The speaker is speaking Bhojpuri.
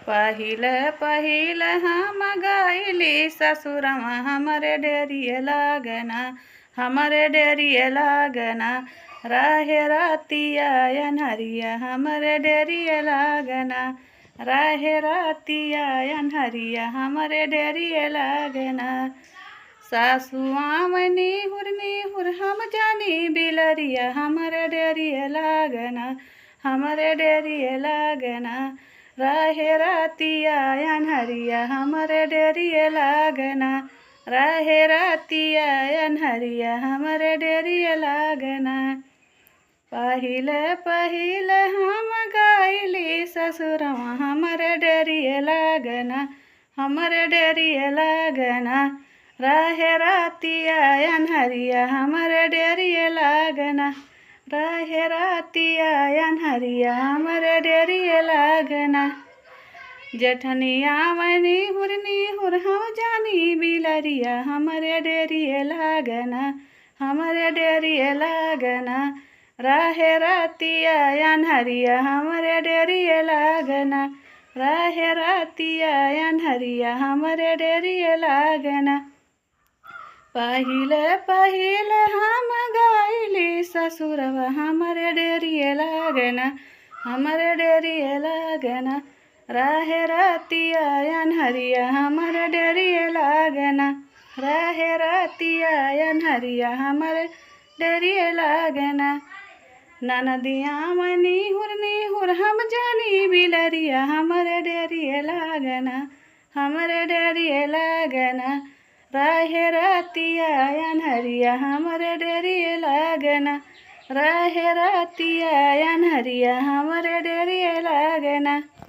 पहिल पहिल हम गइली ससुरवा हमरे डेरिए लागना, हमरे डेरिए लागना। रहे रतिया अनहरिया हमरे डेरिए लागना, रहे रतिया अनहरिया हमरे डेरिए लागना। सासुआमनी हुरनी हुर हम जानी बिलरिया हमरे डेरिए लागना, हमरे डेरिए लागना। रहे रतिया अनहरिया हमरे डेरिए लागना, रहे रतिया अनहरिया हमरे डेरिए लागना। पहिल पहिल हम गइली ससुरवा हमरे डेरिए लागना, हमरे डेरिए लागना। रहे रतिया अनहरिया हमरे डेरिए लागना, रहे रतिया अनहरिया हमरे डेरिए लागना। जेठनिया मनी हुरनी हुर हम जानी बिलरिया हमरे डेरिए लागना, हमरे डेरिए लागना। रहे रतिया अनहरिया हमरे डेरिए लागना, रहे रतिया अनहरिया हमरे डेरिए लागना। पहिल पहिल हम गइली ससुरवा हमरे डेरिए लागना, हमरे डेरिए लागना। रहे रतिया अनहरिया हमरे डेरिए लागना, रहे रतिया अनहरिया हमरे डेरिए लागना। ननदिया मनी हुर हम जानी बिलरिया हमरे डेरिए लागना, हमरे डेरिए लागना। रहे रतिया अनहरिया हमरे डेरिए लागना, रहे रतिया अनहरिया हमरे डेरिए लागना।